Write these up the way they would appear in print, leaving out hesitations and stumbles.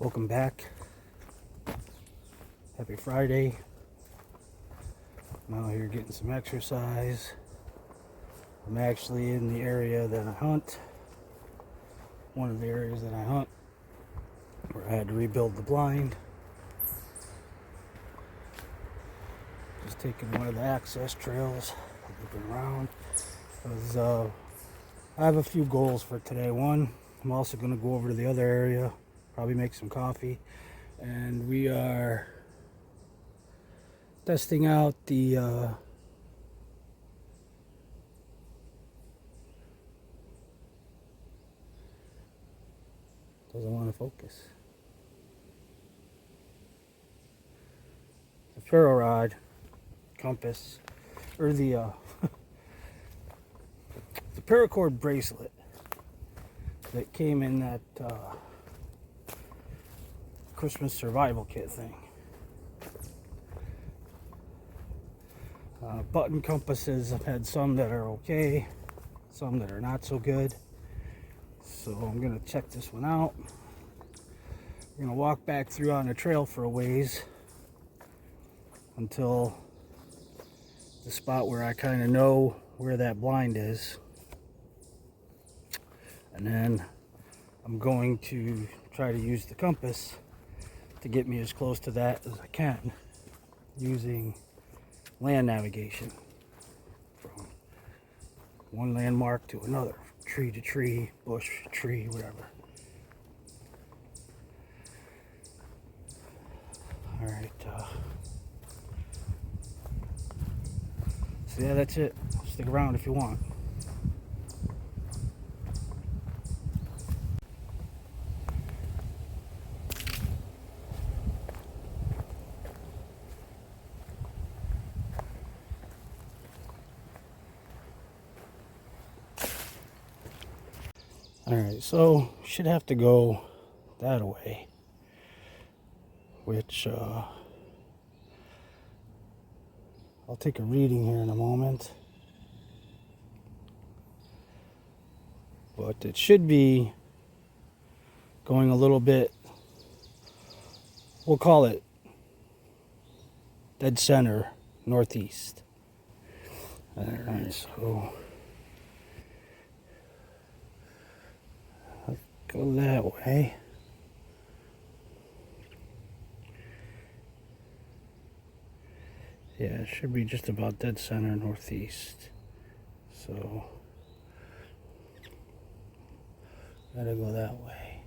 Welcome back. Happy Friday. I'm out here getting some exercise. I'm actually in the area that I hunt. One of the areas that I hunt where I had to rebuild the blind. Just taking one of the access trails, looking around. Because I have a few goals for today. One, I'm also going to go over to the other area, probably make some coffee, and we are testing out the doesn't want to focus. The ferro rod compass, or the the paracord bracelet that came in that Christmas survival kit thing. Button compasses, I've had some that are okay, some that are not so good. So I'm going to check this one out. I'm going to walk back through on the trail for a ways until the spot where I kind of know where that blind is. And then I'm going to try to use the compass to get me as close to that as I can using land navigation from one landmark to another, tree to tree, bush, tree, whatever. All right. So yeah, that's it. Stick around if you want. Alright, so should have to go that way, which I'll take a reading here in a moment, but it should be going a little bit, we'll call it dead center northeast. Alright, so go that way. Yeah, it should be just about dead center northeast. So gotta go that way.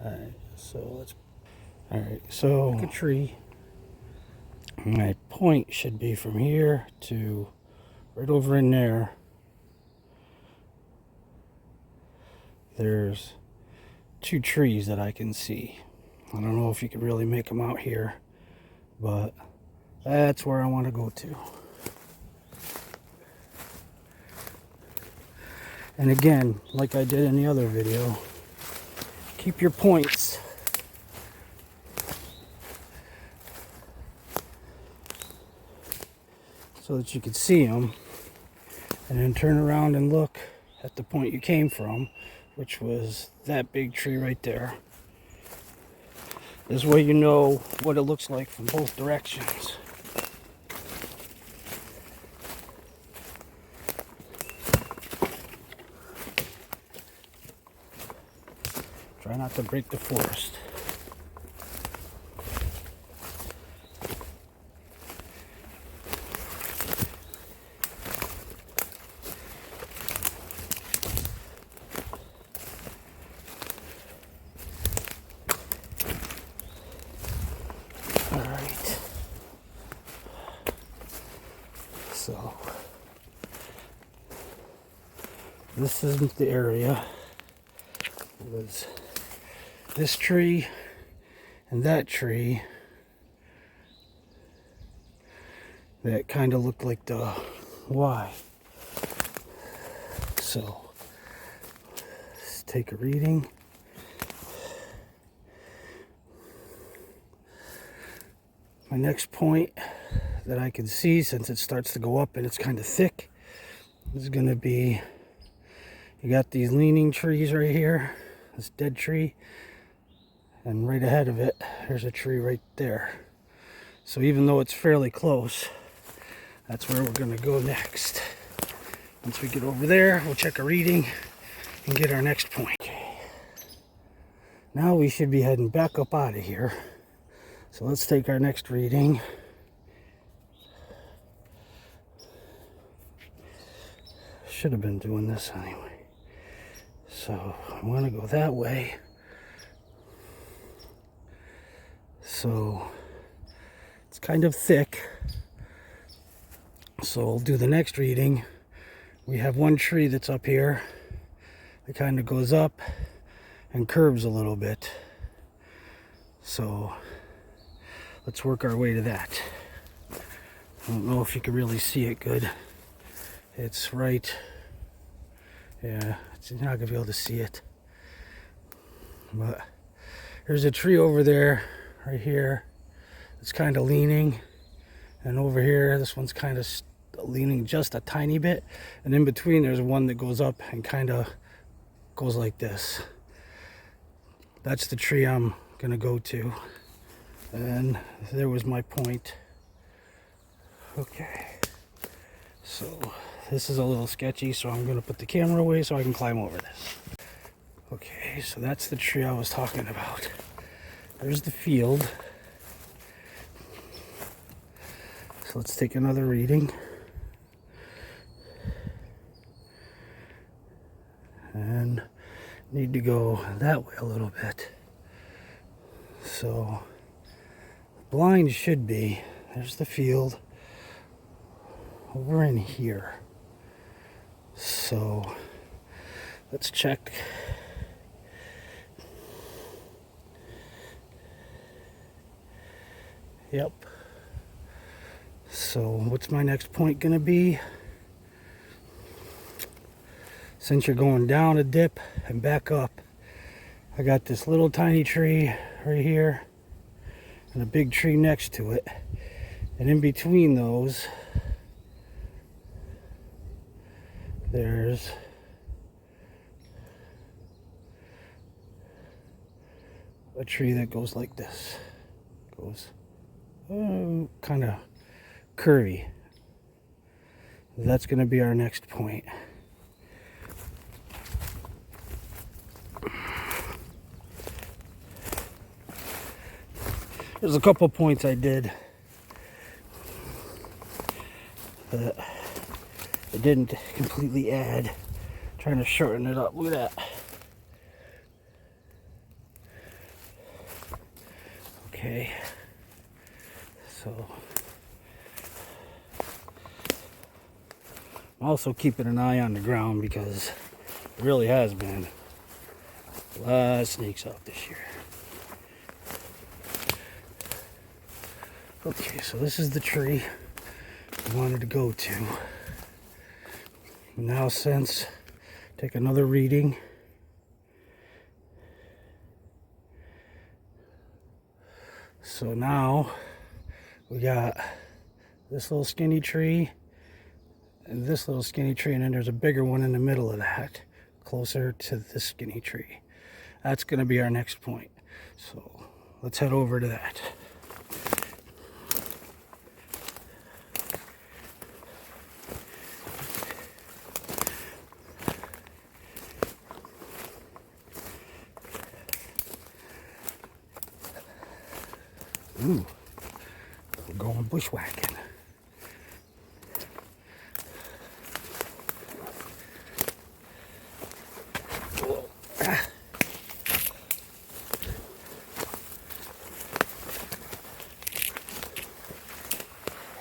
Alright, so pick a tree. My point should be from here to right over in there. There's two trees that I can see. I don't know if you can really make them out here, but that's where I want to go to. And again, like I did in the other video, keep your points so that you can see them, and then turn around and look at the point you came from, which was that big tree right there. This way you know what it looks like from both directions. Try not to break the forest. So this isn't the area. It was this tree and that tree that kind of looked like the Y. So let's take a reading. My next point that I can see, since it starts to go up and it's kind of thick, is going to be You got these leaning trees right here, this dead tree, and right ahead of it, there's a tree right there. So even though it's fairly close, that's where we're gonna go next. Once we get over there, we'll check a reading and get our next point. Okay. Now we should be heading back up out of here. So let's take our next reading. Should have been doing this anyway. So I want to go that way. So it's kind of thick. So we'll do the next reading. We have one tree that's up here. It kind of goes up and curves a little bit. So let's work our way to that. I don't know if you can really see it good. It's right, yeah, you're not gonna be able to see it. But there's a tree over there, right here. It's kind of leaning. And over here, this one's kind of leaning just a tiny bit. And in between, there's one that goes up and kind of goes like this. That's the tree I'm gonna go to. And there was my point. Okay. So this is a little sketchy, so I'm gonna put the camera away so I can climb over this. Okay, so that's the tree I was talking about. There's the field. So let's take another reading. And need to go that way a little bit. So the blind should be, there's the field, over in here. So let's check. Yep. So what's my next point gonna be? Since you're going down a dip and back up, I got this little tiny tree right here and a big tree next to it. And in between those, there's a tree that goes like this. Goes kind of curvy. That's going to be our next point. There's a couple points I did that I didn't completely add. Trying to shorten it up. Look at that. Okay. So I'm also keeping an eye on the ground because it really has been a lot of snakes out this year. Okay, so this is the tree we wanted to go to. Now since, take another reading. So now we got this little skinny tree and this little skinny tree, and then there's a bigger one in the middle of that, closer to this skinny tree. That's going to be our next point. So let's head over to that. Ooh, we're going bushwhacking.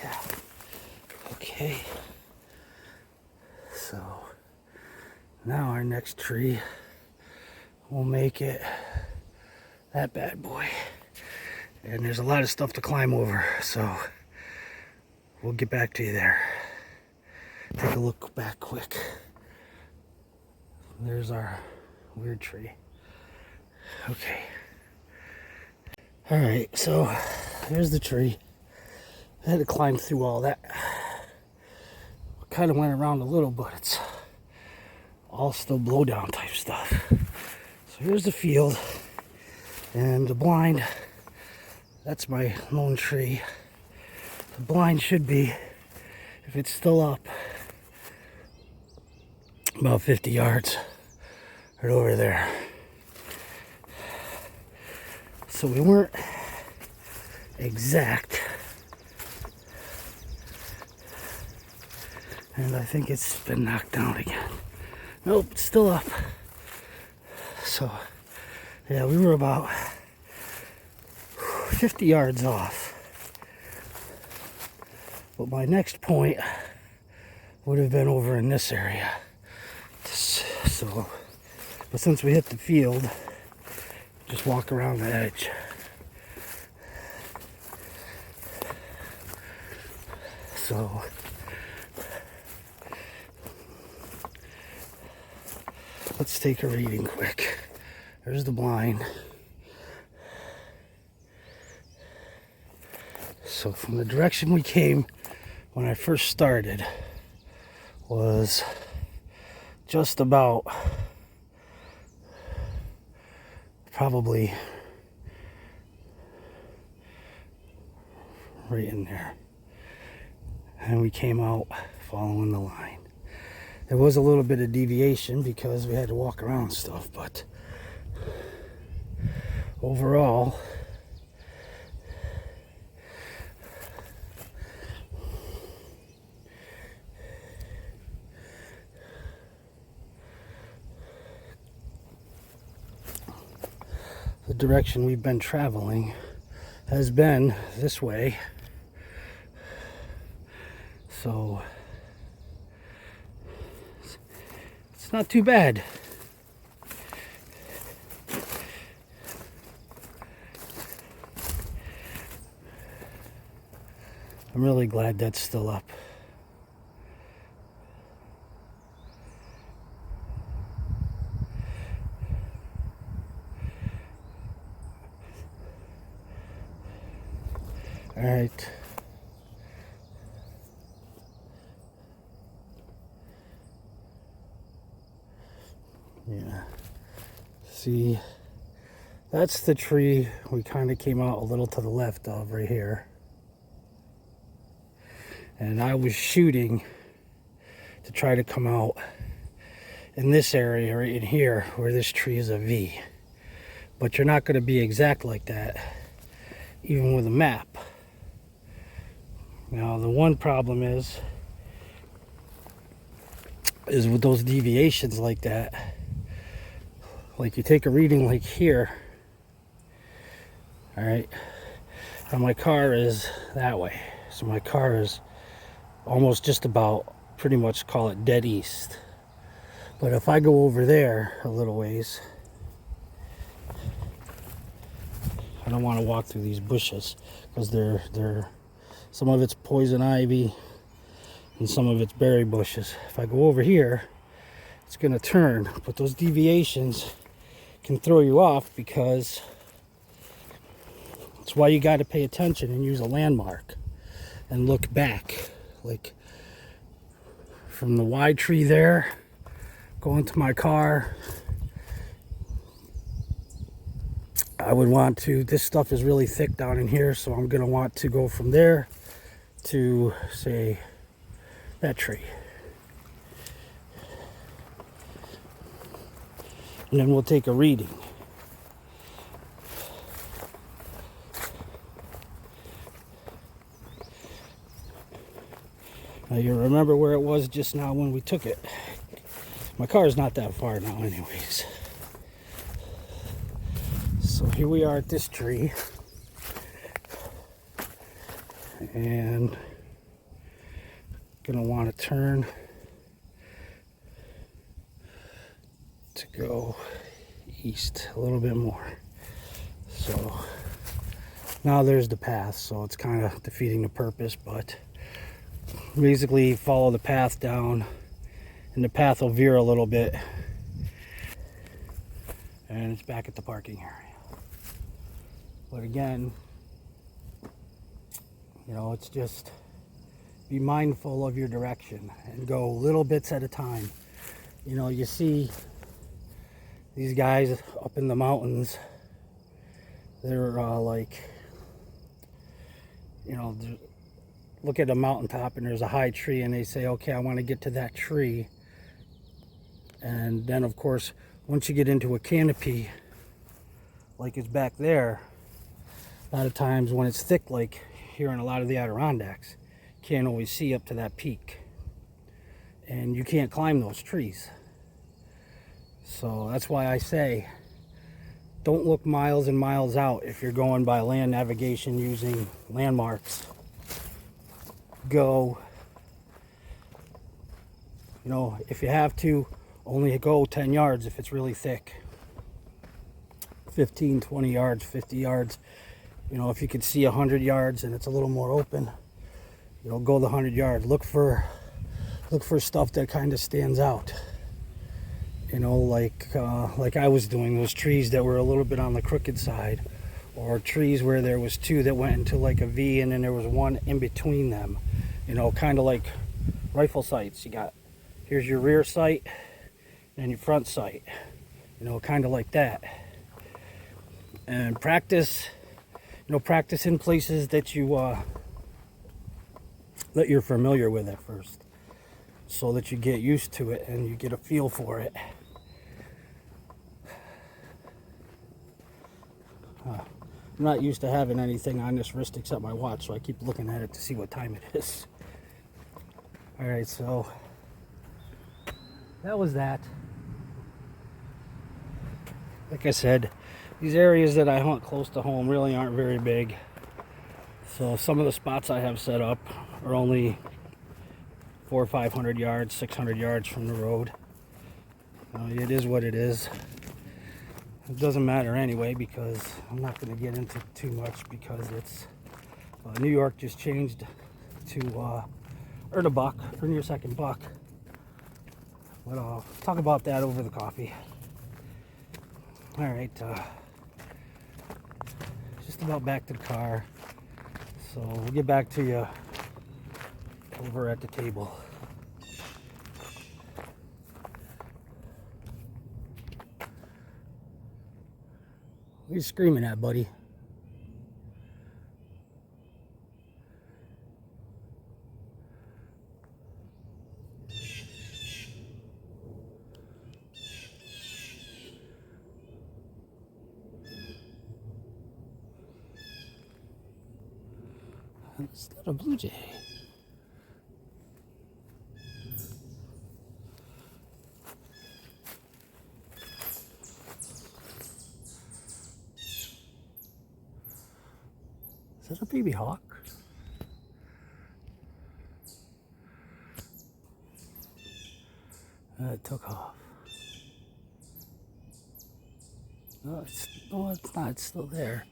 Yeah. Okay. So now our next tree will make it that bad boy. And there's a lot of stuff to climb over, so we'll get back to you there. Take a look back quick. There's our weird tree. Okay. Alright, so here's the tree. I had to climb through all that. Kind of went around a little, but it's all still blowdown type stuff. So here's the field, and the blind, that's my lone tree. The blind should be, if it's still up, about 50 yards right over there. So we weren't exact. And I think it's been knocked down again. Nope, it's still up. So, yeah, we were about 50 yards off. But my next point would have been over in this area. So, but since we hit the field, just walk around the edge. So, let's take a reading quick. There's the blind. So from the direction we came when I first started was just about probably right in there. And we came out following the line. There was a little bit of deviation because we had to walk around stuff, but overall, the direction we've been traveling has been this way. So it's not too bad. I'm really glad that's still up. All right. Yeah. See, that's the tree we kind of came out a little to the left of right here. And I was shooting to try to come out in this area right in here where this tree is a V. But you're not going to be exact like that, even with a map. Now, the one problem is with those deviations like that, like you take a reading like here, all right, and my car is that way. So my car is almost just about, pretty much call it dead east. But if I go over there a little ways, I don't want to walk through these bushes because they're some of it's poison ivy and some of it's berry bushes. If I go over here, it's going to turn, but those deviations can throw you off because that's why you got to pay attention and use a landmark and look back. Like from the wide tree there, going to my car, I would want to, this stuff is really thick down in here, so I'm going to want to go from there to, say, that tree. And then we'll take a reading. Now you remember where it was just now when we took it. My car is not that far now anyways. So here we are at this tree. And gonna want to turn to go east a little bit more. So now there's the path, so it's kind of defeating the purpose, but basically follow the path down and the path will veer a little bit and it's back at the parking area. But again, you know, it's just be mindful of your direction and go little bits at a time. You know, you see these guys up in the mountains, they're like, you know, look at a mountaintop and there's a high tree and they say, okay, I want to get to that tree. And then of course, once you get into a canopy, like it's back there, a lot of times when it's thick, like here in a lot of the Adirondacks, you can't always see up to that peak. And you can't climb those trees. So that's why I say, don't look miles and miles out if you're going by land navigation using landmarks. Go, you know, if you have to, only go 10 yards if it's really thick. 15, 20 yards, 50 yards. You know, if you could see 100 yards and it's a little more open, you know, go the 100 yards. Look for stuff that kind of stands out. You know, like I was doing, those trees that were a little bit on the crooked side, or trees where there was two that went into like a V and then there was one in between them. You know, kind of like rifle sights. You got, here's your rear sight and your front sight. You know, kind of like that. And practice, you know, practice in places that you're familiar with at first, so that you get used to it and you get a feel for it. I'm not used to having anything on this wrist except my watch, so I keep looking at it to see what time it is. Alright, so that was that. Like I said, these areas that I hunt close to home really aren't very big. So some of the spots I have set up are only 400 or 500 yards, 600 yards from the road. It is what it is. It doesn't matter anyway, because I'm not going to get into too much, because it's New York just changed to earn a buck, earn your second buck. But I'll talk about that over the coffee. All right, just about back to the car, so we'll get back to you over at the table. What are you screaming at, buddy? Is that a blue jay? Is that a baby hawk? It took off. No, it's not. It's still there.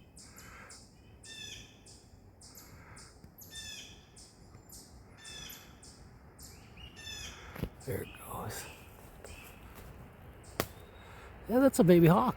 There it goes. Yeah, that's a baby hawk.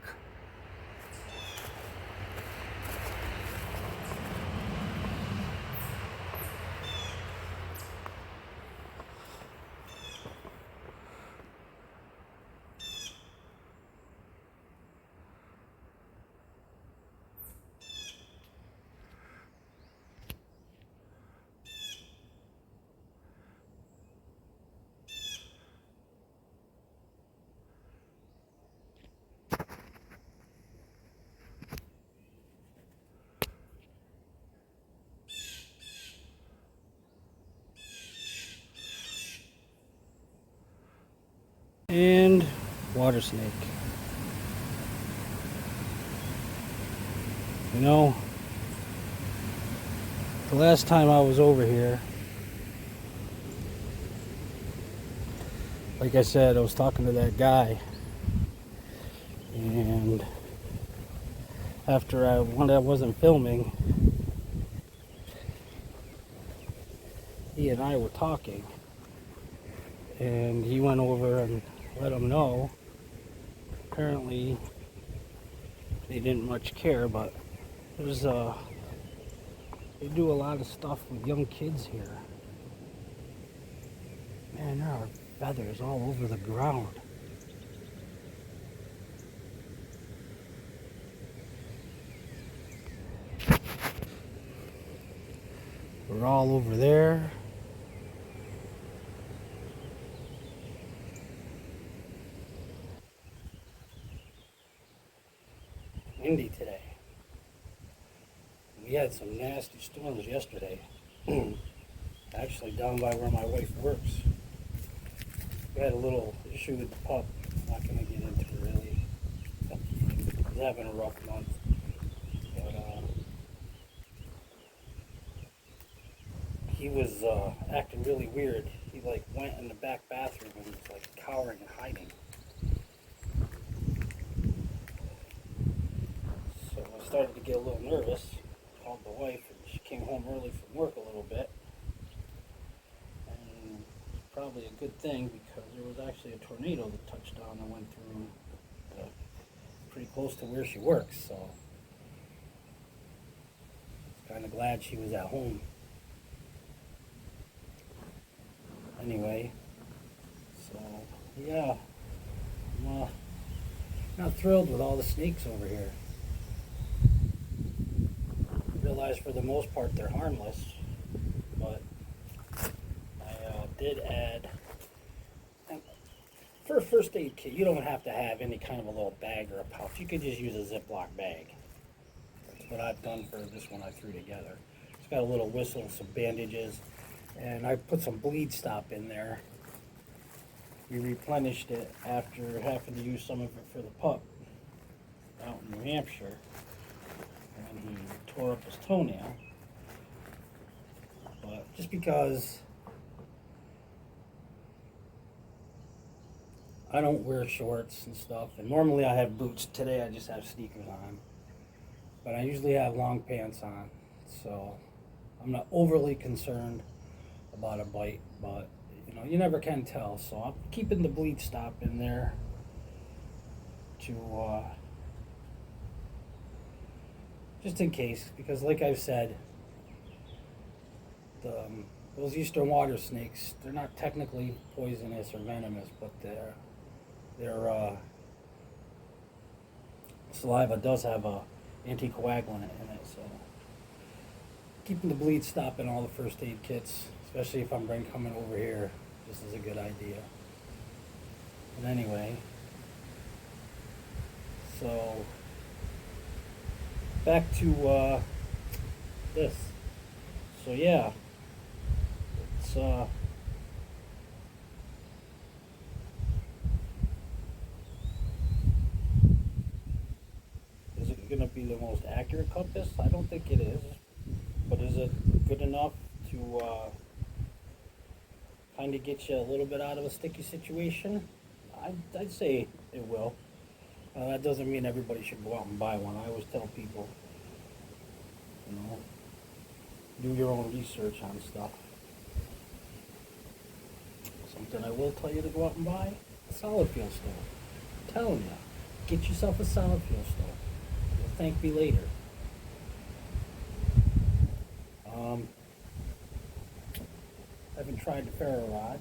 And water snake. You know, the last time I was over here, like I said, I was talking to that guy, and after I wasn't filming, he and I were talking, and he went over and let him know. Apparently they didn't much care, but there's they do a lot of stuff with young kids here. Man, there are feathers all over the ground. We're all over there. Windy today. We had some nasty storms yesterday. Actually down by where my wife works. We had a little issue with the pup. Not going to get into it really. He's having a rough month. But he was acting really weird. He like went in the back bathroom and was like cowering and hiding. So I started to get a little nervous. Called the wife and she came home early from work a little bit. And probably a good thing because there was actually a tornado that touched down and went through pretty close to where she works. So I was kind of glad she was at home. Anyway, so yeah, I'm not thrilled with all the snakes over here. I realize for the most part they're harmless, but I did add, for a first aid kit, you don't have to have any kind of a little bag or a pouch. You could just use a Ziploc bag. That's what I've done for this one I threw together. It's got a little whistle, some bandages, and I put some bleed stop in there. We replenished it after having to use some of it for the pup out in New Hampshire. And he tore up his toenail. But just because I don't wear shorts and stuff, and normally I have boots. Today I just have sneakers on. But I usually have long pants on. So I'm not overly concerned about a bite, but you know, you never can tell. So I'm keeping the bleed stop in there to just in case, because like I've said, those eastern water snakes, they're not technically poisonous or venomous, but their saliva does have a anticoagulant in it. So keeping the bleed stop in all the first aid kits, especially if I'm coming over here, this is a good idea. But anyway, so back to this. So yeah, it's is it going to be the most accurate compass? I don't think it is, but is it good enough to kind of get you a little bit out of a sticky situation? I'd say it will. That doesn't mean everybody should go out and buy one. I always tell people, you know, do your own research on stuff. Something I will tell you to go out and buy, a solid fuel stove. I'm telling you, get yourself a solid fuel stove. You'll thank me later. I haven't tried the ferro rod.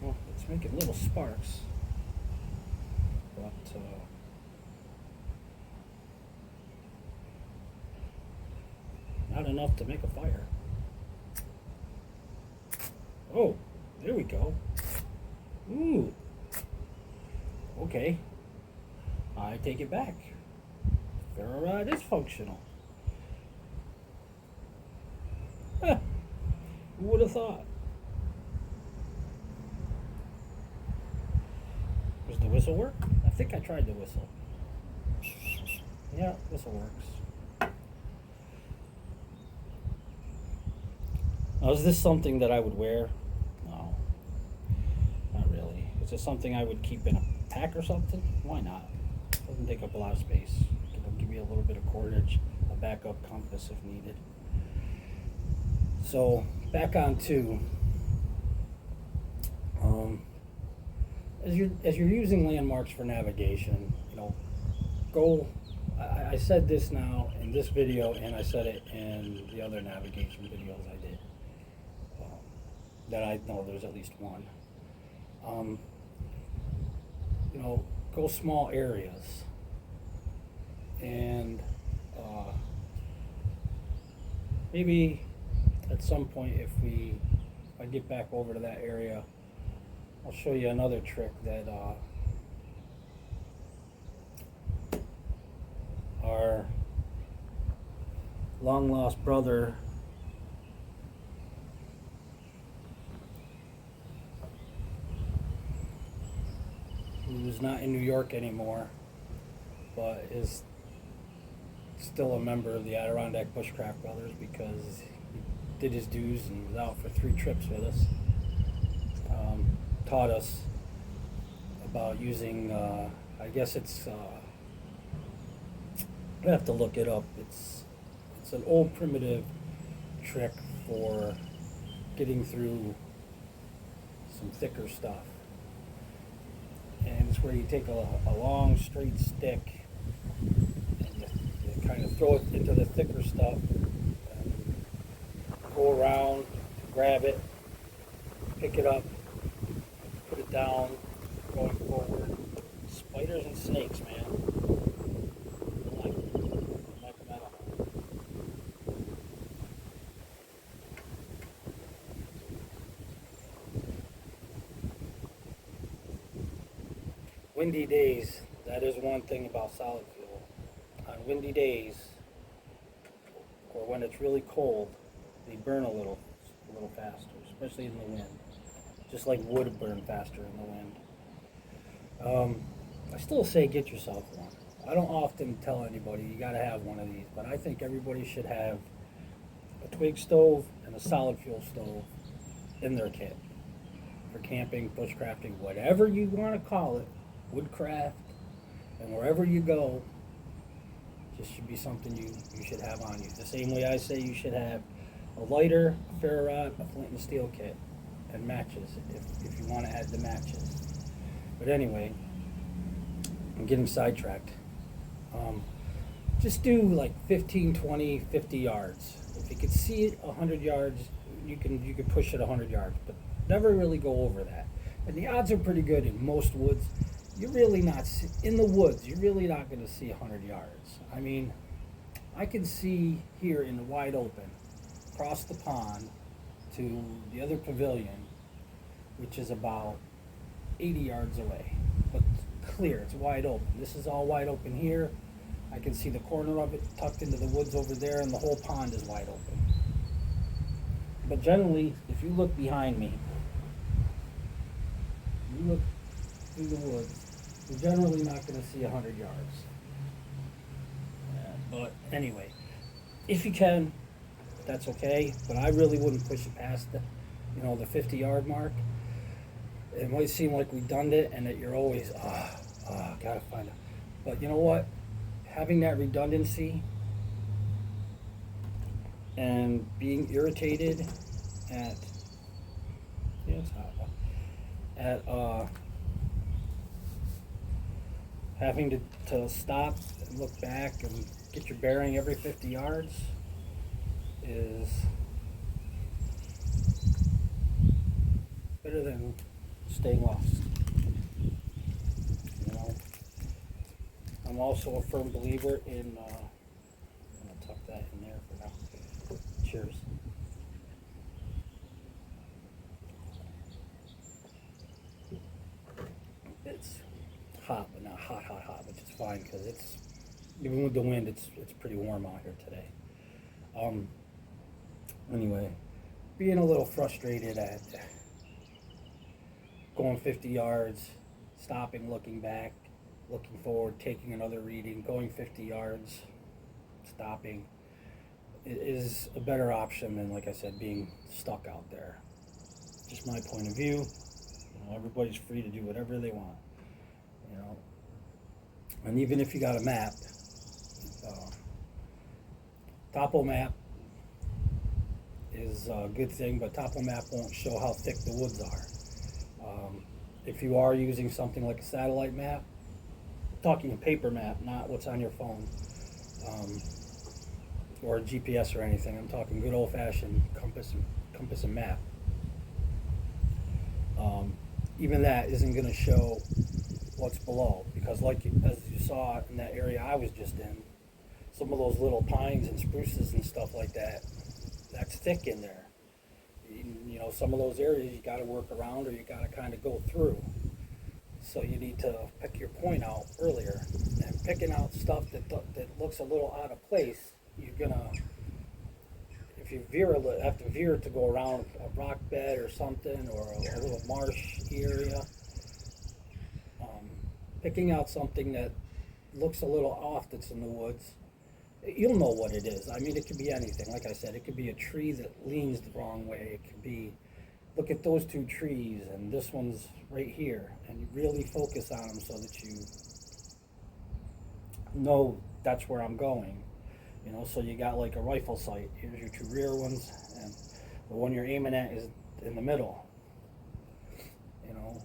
Well, it's making little sparks, but not enough to make a fire. Oh, there we go. Ooh. Okay. I take it back. Ferro rod is functional. Huh. Who would have thought? Does the whistle work? I think I tried the whistle. Yeah, whistle works. Now, is this something that I would wear? No, not really. Is this something I would keep in a pack or something? Why not? Doesn't take up a lot of space. It'll give you a little bit of cordage, a backup compass if needed. So back on to as you're using landmarks for navigation, you know, go I said this now in this video, and I said it in the other navigation videos I did. That I know there's at least one. You know, go small areas, and maybe at some point, if I get back over to that area, I'll show you another trick that our long lost brother who's not in New York anymore, but is still a member of the Adirondack Bushcraft Brothers, because he did his dues and was out for 3 trips with us. Taught us about using, I guess it's, I have to look it up. It's an old primitive trick for getting through some thicker stuff. And it's where you take a long straight stick and you kind of throw it into the thicker stuff and go around, grab it, pick it up, put it down, going forward. Spiders and snakes, man. I like them at all. Windy days, that is one thing about solid fuel. On windy days, or when it's really cold, they burn a little faster, especially in the wind. Just like wood burn faster in the wind. I still say get yourself one. I don't often tell anybody you gotta have one of these, but I think everybody should have a twig stove and a solid fuel stove in their kit for camping, bushcrafting, whatever you want to call it, woodcraft, and wherever you go. This should be something you should have on you. The same way I say you should have a lighter, a ferro rod, a flint and steel kit, and matches if you want to add the matches. But anyway, I'm getting sidetracked. Just do like 15, 20, 50 yards. If you could see it 100 yards, you can push it 100 yards, but never really go over that. And the odds are pretty good in most woods. You're really not, in the woods, you're really not going to see 100 yards. I mean, I can see here in the wide open, across the pond to the other pavilion, which is about 80 yards away. But clear, it's wide open. This is all wide open here. I can see the corner of it tucked into the woods over there, and the whole pond is wide open. But generally, if you look behind me, you look through the woods, you're generally not going to see 100 yards. But anyway, if you can, that's okay. But I really wouldn't push it past the 50-yard mark. It might seem like redundant and that you're always, gotta find it. But you know what? Having that redundancy and being irritated at having to stop and look back and get your bearing every 50 yards is better than staying lost. I'm also a firm believer in, I'm going to tuck that in there for now. Cheers. It's hot, but not hot, which is fine because it's, even with the wind, it's pretty warm out here today. Anyway, being a little frustrated at going 50 yards, stopping, looking back, looking forward, taking another reading, going 50 yards, stopping, it is a better option than, like I said, being stuck out there. Just my point of view. Everybody's free to do whatever they want. And even if you got a map, topo map is a good thing, but topo map won't show how thick the woods are. If you are using something like a satellite map, talking a paper map, not what's on your phone, or a GPS or anything. I'm talking good old-fashioned compass and map. Even that isn't going to show what's below, because like as you saw in that area I was just in, some of those little pines and spruces and stuff like that, that's thick in there. You know, some of those areas you got to work around, or you got to kind of go through. So you need to pick your point out earlier. And picking out stuff that looks a little out of place, you're gonna, if you have to veer to go around a rock bed or something, or a little marsh area. Picking out something that looks a little off that's in the woods, you'll know what it is. I mean, it could be anything. Like I said, it could be a tree that leans the wrong way. It could be, look at those two trees, and this one's right here, and you really focus on them so that you know that's where I'm going. You know, so you got like a rifle sight. Here's your two rear ones, and the one you're aiming at is in the middle. You know,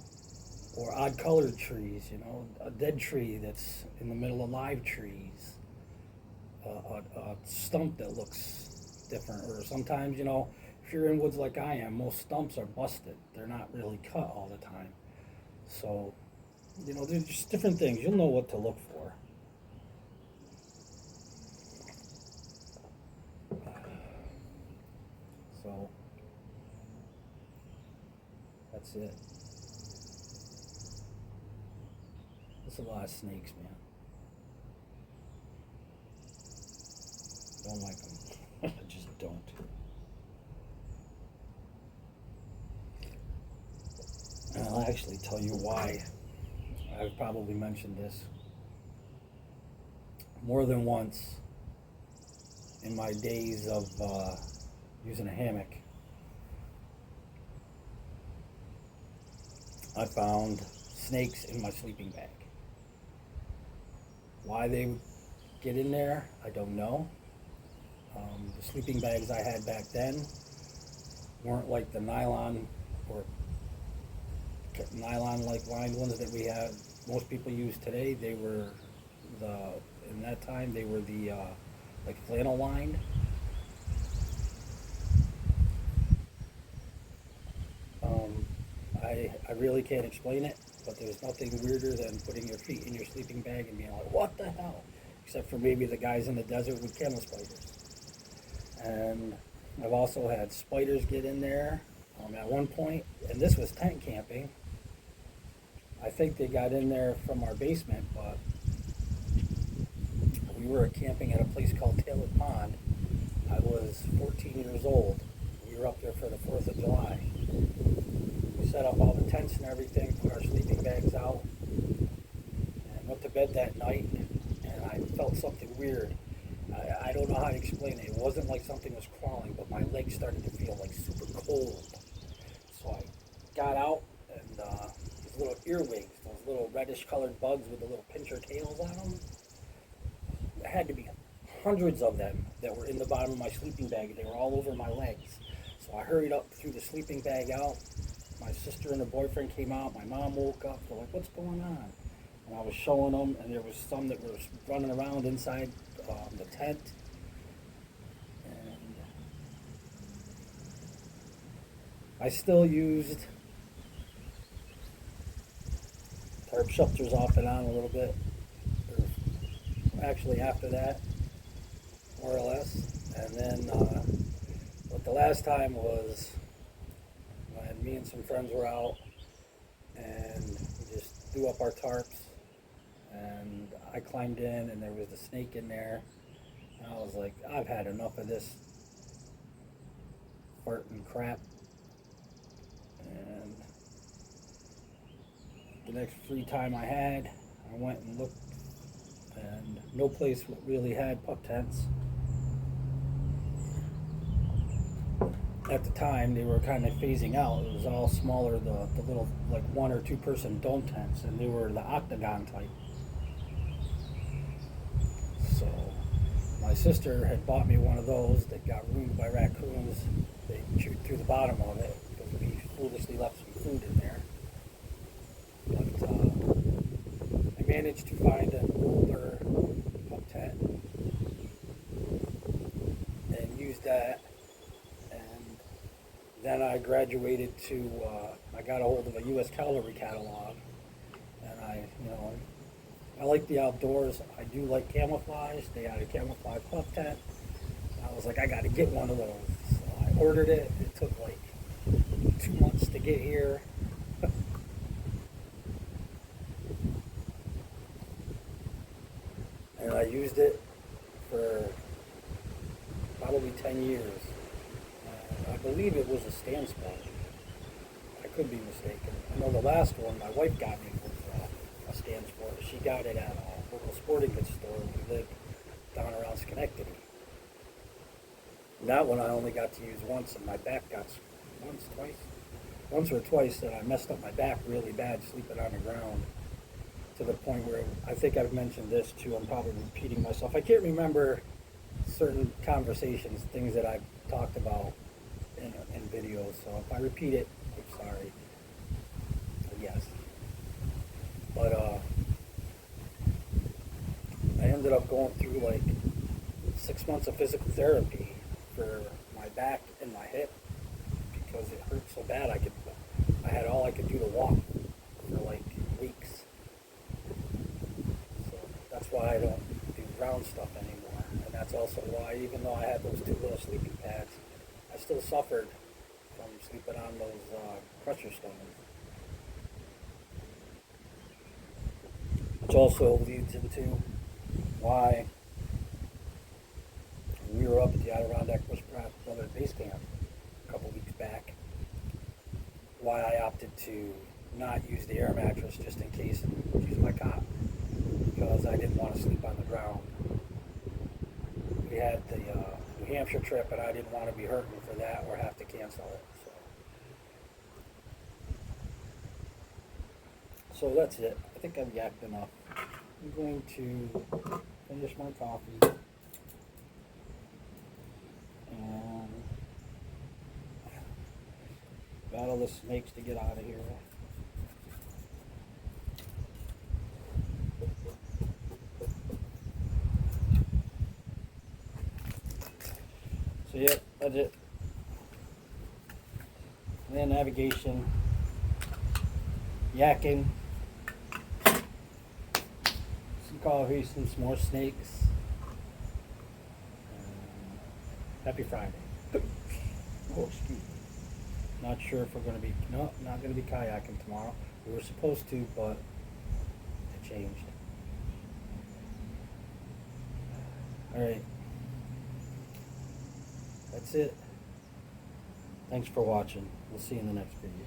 or odd colored trees, you know, a dead tree that's in the middle of live trees, a stump that looks different, or sometimes, you know, if you're in woods like I am, most stumps are busted. They're not really cut all the time. So, you know, there's just different things. You'll know what to look for. So, that's it. There's a lot of snakes, man. Don't like them. I just don't. And I'll actually tell you why. I've probably mentioned this more than once in my days of using a hammock. I found snakes in my sleeping bag. Why they would get in there, I don't know. The sleeping bags I had back then weren't like the nylon or nylon-like lined ones that we have. Most people use today. They were in that time they were the like flannel lined. I really can't explain it, but there's nothing weirder than putting your feet in your sleeping bag and being like, what the hell? Except for maybe the guys in the desert with camel spiders. And I've also had spiders get in there at one point, and this was tent camping. I think they got in there from our basement, but we were camping at a place called Taylor Pond. I was 14 years old. We were up there for the 4th of July. We set up all the tents and everything, put our sleeping bags out, and went to bed that night, and I felt something weird. I don't know how to explain it. It wasn't like something was crawling, but my legs started to feel like super cold. So I got out, and these little earwigs, those little reddish colored bugs with the little pincher tails on them, there had to be hundreds of them that were in the bottom of my sleeping bag. They were all over my legs. So I hurried up, threw the sleeping bag out. My sister and her boyfriend came out. My mom woke up. They're like, what's going on? And I was showing them, and there was some that were running around inside the tent. And I still used tarp shelters off and on a little bit. Actually, after that, more or less. And then, but the last time was when me and some friends were out, and we just threw up our tarps, and I climbed in, and there was a snake in there, and I was like, I've had enough of this fart and crap. And the next free time I had, I went and looked, and no place really had pup tents. At the time, they were kind of phasing out. It was all smaller, the little like 1 or 2 person dome tents, and they were the octagon type. So my sister had bought me one of those that got ruined by raccoons. They chewed through the bottom of it because we foolishly left some food in there. But I managed to find an older pup tent and use that. And then I graduated to, I got a hold of a U.S. Cavalry catalog, and I like the outdoors. I do like camouflage. They had a camouflage pup tent. I was like, I got to get one of those. So I ordered it. It took like 2 months to get here. And I used it for probably 10 years. I believe it was a stand spot. I could be mistaken. I know the last one my wife got me was a stand sport. She got it at a local sporting goods store. We lived down around Schenectady. And that one I only got to use once, and my back got once or twice that I messed up my back really bad sleeping on the ground, to the point where I think I've mentioned this too. I'm probably repeating myself. I can't remember certain conversations, things that I've talked about in videos. So if I repeat it, I'm sorry. Yes. But I ended up going through like 6 months of physical therapy for my back and my hip because it hurt so bad. I had all I could do to walk for like weeks. So that's why I don't do ground stuff anymore. And that's also why, even though I had those 2 little sleeping pads, I still suffered from sleeping on those crusher stones. Which also leads into why we were up at the Adirondack Bush Brothers Base Camp a couple weeks back, why I opted to not use the air mattress just in case and use my cot, because I didn't want to sleep on the ground. We had the New Hampshire trip, and I didn't want to be hurting for that or have to cancel it. So that's it. I think I've yacked enough. I'm going to finish my coffee and battle the snakes to get out of here. So yep, that's it. Land navigation, yakking, some coffee, some more snakes. Happy Friday. Oh, excuse me. Not sure if we're going to be, no, not going to be kayaking tomorrow. We were supposed to, but it changed. Alright. That's it. Thanks for watching. We'll see you in the next video.